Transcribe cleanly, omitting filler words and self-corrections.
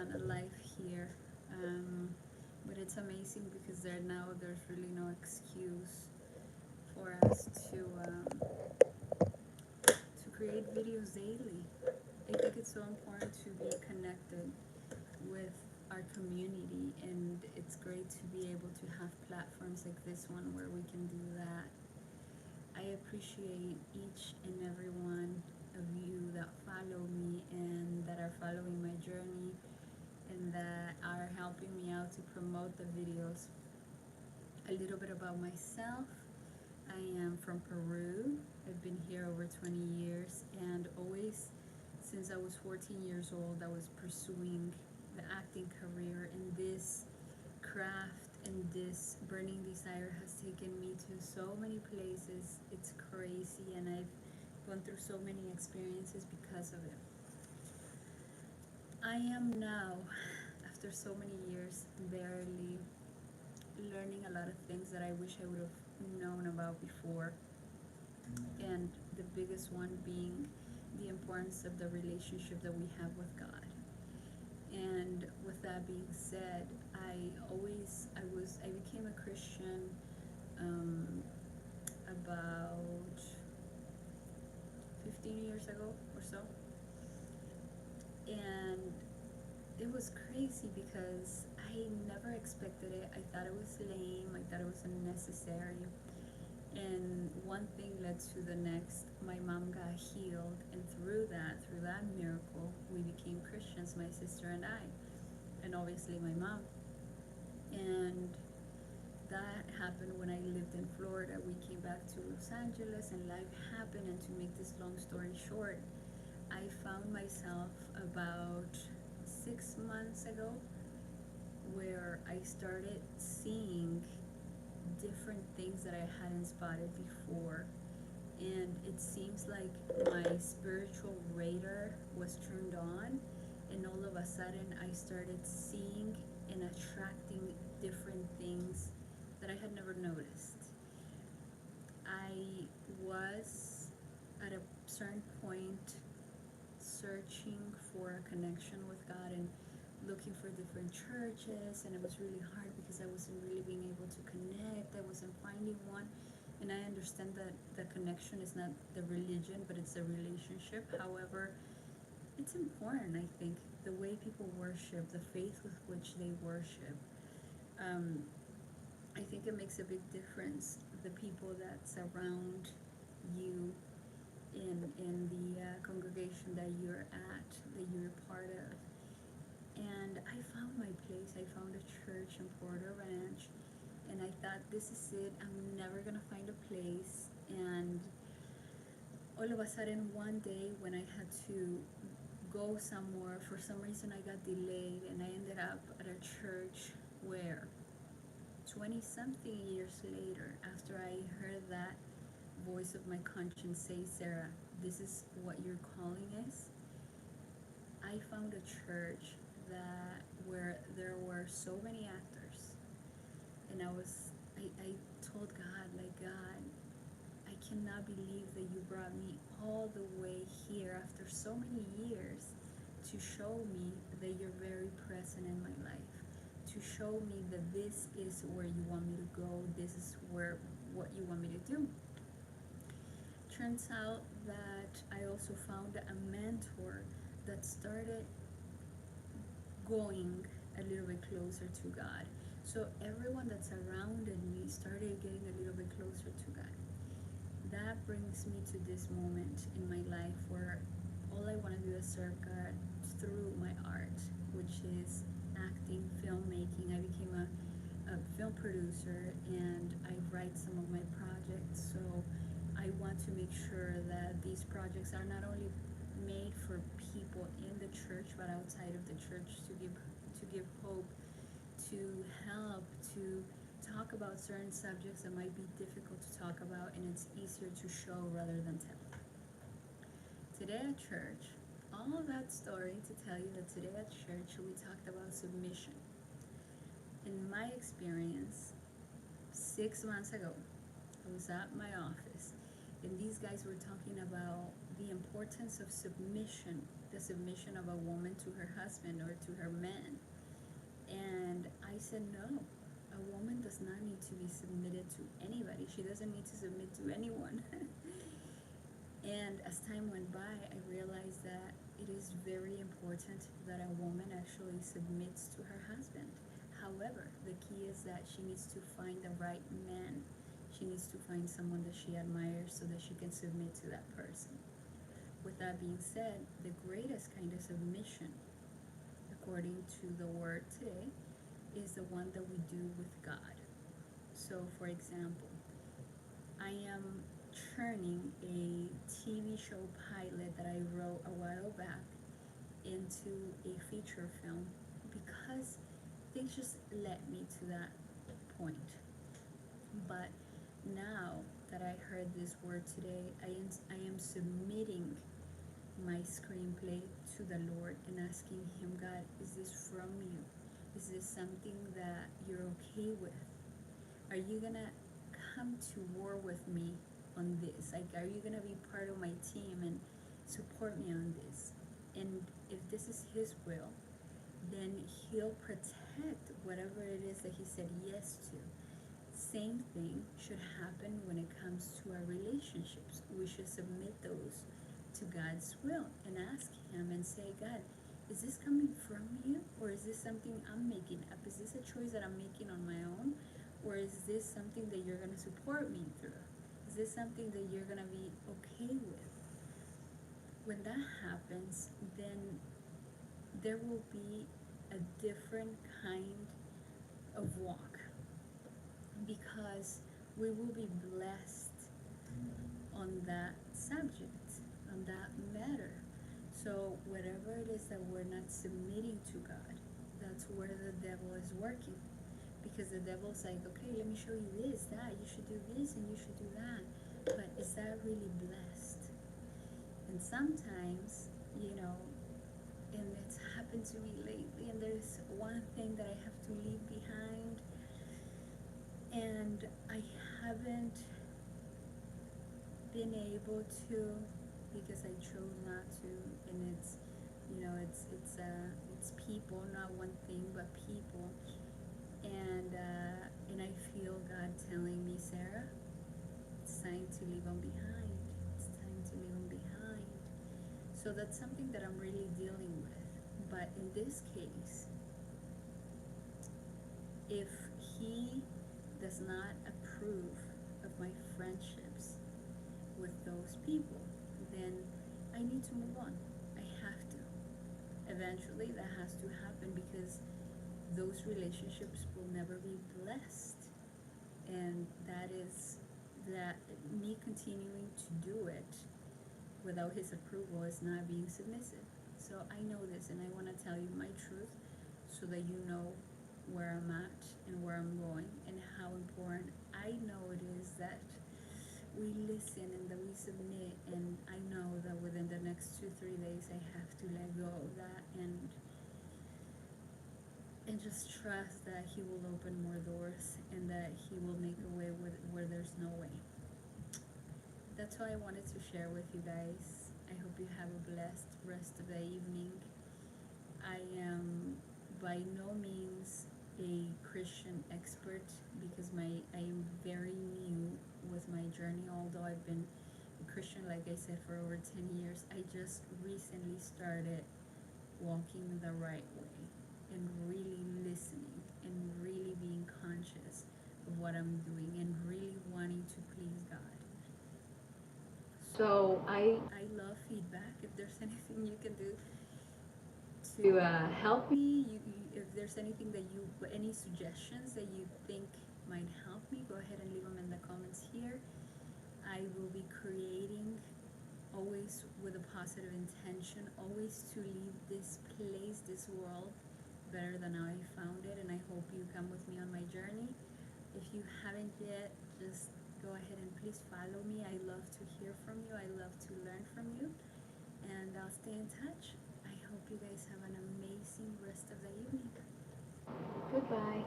done a live here, but it's amazing because there's really no excuse for us to create videos daily. I think it's so important to be connected with our community, and it's great to be able to have platforms like this one where we can do that. I appreciate each and every one of you that follow me and that are following my journey and that are helping me out to promote the videos. A little bit about myself. I am from Peru. I've been here over 20 years, and always since I was 14 years old, I was pursuing the acting career, and this craft and this burning desire has taken me to so many places. It's crazy, and I've gone through so many experiences because of it. I am now, after so many years, barely learning a lot of things that I wish I would have known about before. And the biggest one being the importance of the relationship that we have with God. And with that being said, I became a Christian about 15 years ago or so. And it was crazy because I never expected it. I thought it was lame, I thought it was unnecessary. And one thing led to the next. My mom got healed, and through that miracle, we became Christians, my sister and I, and obviously my mom. And that happened when I lived in Florida. We came back to Los Angeles, and life happened. And to make this long story short, I found myself about 6 months ago where I started seeing different things that I hadn't spotted before, and it seems like my spiritual radar was turned on, and all of a sudden I started seeing and attracting different things that I had never noticed. I was at a certain point searching for a connection with God and looking for different churches, and it was really hard because I wasn't really being able to connect. I wasn't finding one, and I understand that the connection is not the religion, but it's a relationship. However, it's important, I think, the way people worship, the faith with which they worship. um, I think it makes a big difference, the people that surround you in the congregation that you're at, that you're part of. And I found my place. I found a church in Porter Ranch, and I thought, this is it. I'm never gonna find a place. And all of a sudden, one day when I had to go somewhere, for some reason I got delayed, and I ended up at a church where 20 something years later, after I heard that voice of my conscience say, Sarah, this is what your calling is, I found a church that where there were so many actors, and I told God, like, God, I cannot believe that you brought me all the way here after so many years to show me that you're very present in my life, to show me that this is where you want me to go, this is what you want me to do. Turns out that I also found a mentor that started going a little bit closer to God. So everyone that surrounded me started getting a little bit closer to God. That brings me to this moment in my life where all I want to do is serve God through my art, which is acting, filmmaking. I became a film producer, and I write some of my projects. So I want to make sure that these projects are not only made for people in the church but outside of the church, to give hope, to help, to talk about certain subjects that might be difficult to talk about, and it's easier to show rather than tell. Today at church, all of that story to tell you that today at church we talked about submission. In my experience, 6 months ago, I was at my office, and these guys were talking about the importance of submission the submission of a woman to her husband or to her man. And I said, no, a woman does not need to be submitted to anybody. She doesn't need to submit to anyone. And as time went by, I realized that it is very important that a woman actually submits to her husband. However, the key is that she needs to find the right man. She needs to find someone that she admires so that she can submit to that person. With that being said, the greatest kind of submission, according to the word today, is the one that we do with God. So, for example, I am turning a TV show pilot that I wrote a while back into a feature film because things just led me to that point. But now that I heard this word today, I am submitting my screenplay to the Lord and asking Him, God, is this from you? Is this something that you're okay with? Are you gonna come to war with me on this? Like, are you gonna be part of my team and support me on this? And if this is His will, then He'll protect whatever it is that He said yes to. Same thing should happen when it comes to our relationships. We should submit those to God's will and ask Him and say, God, is this coming from you, or is this something I'm making up? Is this a choice that I'm making on my own, or is this something that you're going to support me through? Is this something that you're going to be okay with? When that happens, then there will be a different kind of walk, because we will be blessed on that subject, on that matter. So whatever it is that we're not submitting to God, that's where the devil is working. Because the devil's like, okay, let me show you this, that, you should do this and you should do that. But is that really blessed? And sometimes, and it's happened to me lately, and there's one thing that I have to leave behind, and I haven't been able to, because I chose not to. And it's people, not one thing, but people. And I feel God telling me, Sarah, it's time to leave them behind. It's time to leave them behind. So that's something that I'm really dealing with. But in this case, if He does not approve of my friendships with those people, then I need to move on. I have to. Eventually, that has to happen, because those relationships will never be blessed. And that me continuing to do it without His approval is not being submissive. So I know this, and I want to tell you my truth so that you know where I'm at and where I'm going, and how important I know it is that we listen and that we submit. And I know that within the next 2-3 days I have to let go of that and just trust that He will open more doors and that He will make a way where there's no way. That's all I wanted to share with you guys. I hope you have a blessed rest of the evening. I am by no means a Christian expert, because I am very new with my journey. Although I've been a Christian, like I said, for over 10 years, I just recently started walking the right way and really listening and really being conscious of what I'm doing and really wanting to please God. So I love feedback. If there's anything you can do to help me, if there's anything that any suggestions that you think might help me, go ahead and leave them in the comments here. I will be creating always with a positive intention, always to leave this place, this world, better than I found it. And I hope you come with me on my journey. If you haven't yet, just go ahead and please follow me. I love to hear from you. I love to learn from you. And I'll stay in touch. I hope you guys have an amazing rest of the evening. Goodbye.